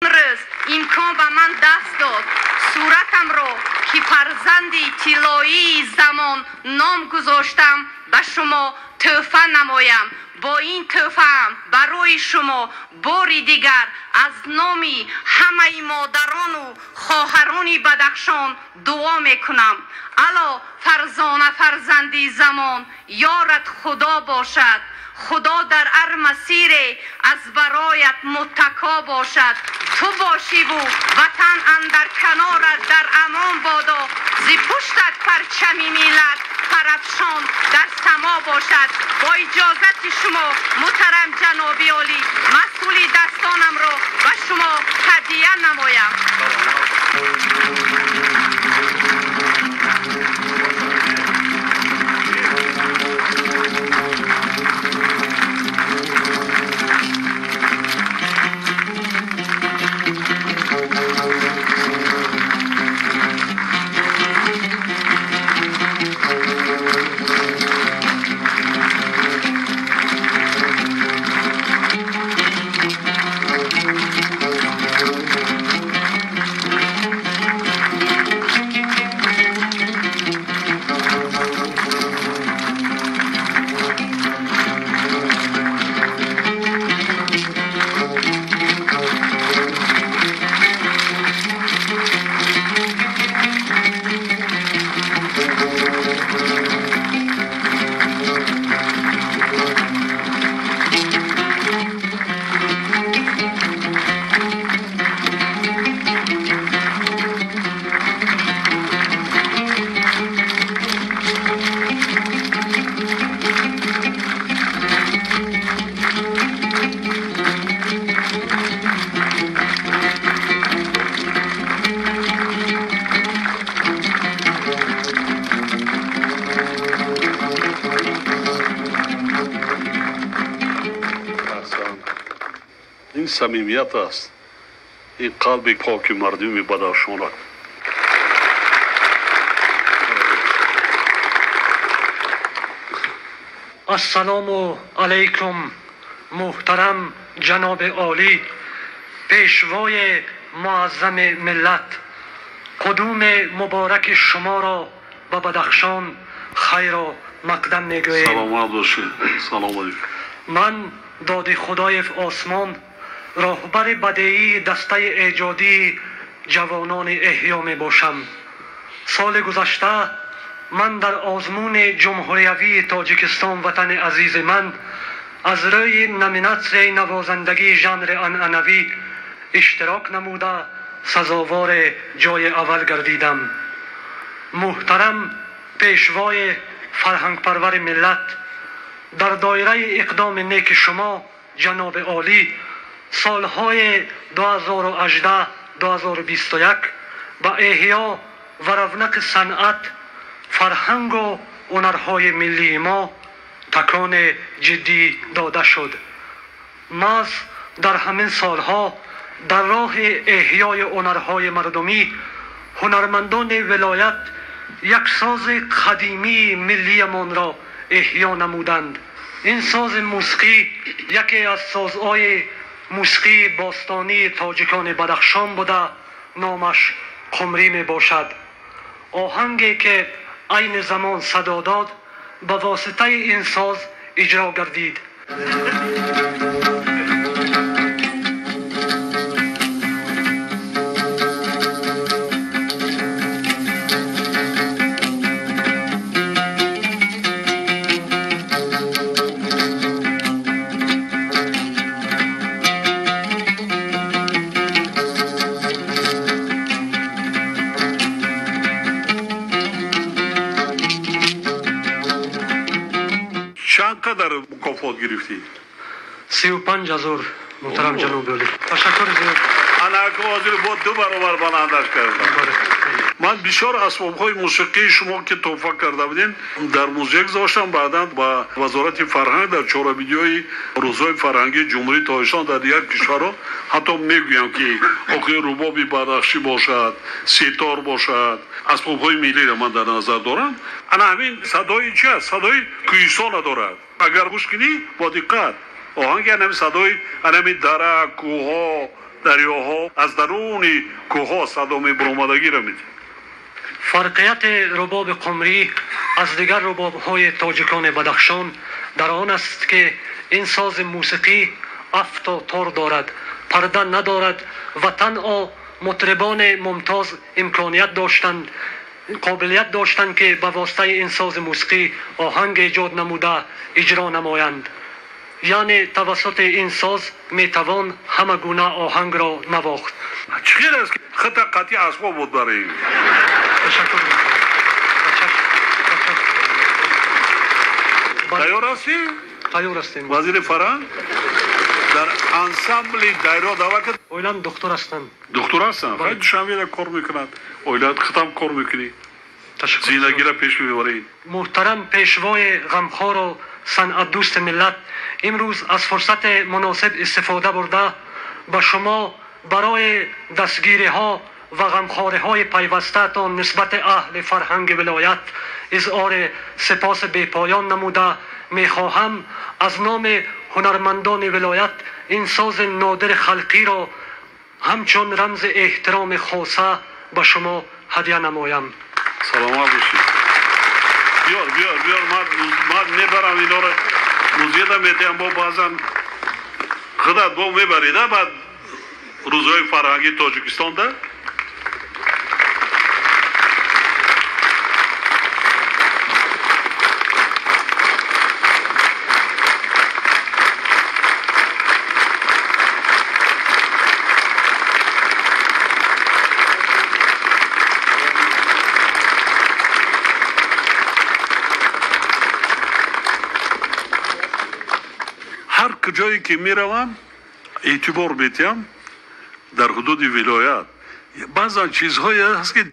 امروز امکان به من دست داد صورتم را که فرزندی طلایی زمان نام گذاشتم به شما تحفه نمایم. با این تحفه برای شما باری دیگر از نامی همه مادران و خواهران بدخشان دعا میکنم. الا فرزانه فرزندی زمان یارت خدا باشد. خدا در هر مسیر از برایت متکا باشد. تو باشی و وطن اندر کنارت در امان بادا. زی پشتت پرچمی میلت پرافشان در سما باشد. با اجازت شما محترم جناب عالی مسئولی دستانم را به شما هدیه نمایم. این صمیمیت است، این قلب پاک مردم بدخشان است. السلام علیکم محترم جناب عالی پیشوای معظم ملت. قدوم مبارک شما را به بدخشان خیر و مقدم میگویم. سلامت باشید. سلام علیکم. من داد خدای آسمان راهبر بدیعی دسته ایجادی جوانان احیا می باشم. سال گذشته من در آزمون جمهوریوی تاجیکستان وطن عزیز من از روی نامیناسیون نوازندگی ژانر عنعنوی اشتراک نموده سزاوار جای اول گردیدم. محترم پیشوای فرهنگ پرور ملت، در دایره اقدام نیک شما جناب عالی سالهای 2018 2021 به احیا و رونق صنعت فرهنگ و هنرهای ملی ما تکان جدی داده شد. محض در همین سالها در راه احیای هنرهای مردمی هنرمندان ولایت یک ساز قدیمی ملیمان را احیا نمودند. این ساز موسیقی یکی از سازهای موسیقی باستانی تاجیکان بدخشان بوده، نامش قمری می باشد. آهنگی که عین زمان صدا داد به واسطه این ساز اجرا گردید. چقدر مکافات گرفتی؟ 35,000 محترم جناب عالی. تشکر زیاد. انعکاس با 2 برابر بلندش کردم. من بسیار اسباب‌های موسیقی شما که تحفه کرده بودین در موزیک داشتم، بعدا با وزارت فرهنگ در چهارمین روزهای فرهنگی جمهوری تاجیکستان در دیگر کشورها حتی میگویم که آخه رباب بدخشی باشد، سیتار باشد، اسباب‌های ملی را من در نظر دارم. انا همین صدای چی است؟ صدای کوهستان دارد. اگر گوش کنی با دقت آهنگ همین صدای همین دره، کوه‌ها، дарёҳо аз даруни кӯҳҳо садо мебаромадагиро мед. فرقیت رباب قمری از دیگر رباب‌های تاجیکان بدخشان در آن است که این ساز موسیقی افت و تار دارد، پرده ندارد و تنها مطربان ممتاز امکانیت داشتند، قابلیت داشتند که به واسطه این ساز موسیقی آهنگ ایجاد نموده اجرا نمایند. یعنی توسط این ساز میتوان همه گونه آهنگ را نواخت. چی است که خط قطعی اسباب بود برای این؟ تشکر می‌کنم. تیار هستی؟ تیار هستیم. وزیر فرهنگ در انسامبل دایره دعوت اویلم دکتر هستند. دکتر هستن. خیلی شامل کار میکنند. اویلات ختم کار میکنی. تشکر. زندگی را پیش میبرید. محترم پیشوای غمخوار و صنعت دوست ملت، امروز از فرصت مناسب استفاده برده به شما برای دستگیری ها و غمخواری های پیوسته‌تان نسبت اهل فرهنگ ولایت اظهار سپاس بی‌پایان نموده میخواهم از نام هنرمندان ولایت این ساز نادر خلقی را همچون رمز احترام خاصه به شما هدیه نمایم. سلامت باشید. بیار من میبرم اینا رو موزیده میتیم با بازن خودت با میبریده بعد روزهای فرهنگی تاجیکستان ده هر کجایی که میروم اعتبار میتیم در حدود ولایت بعضا چیزهایی هست که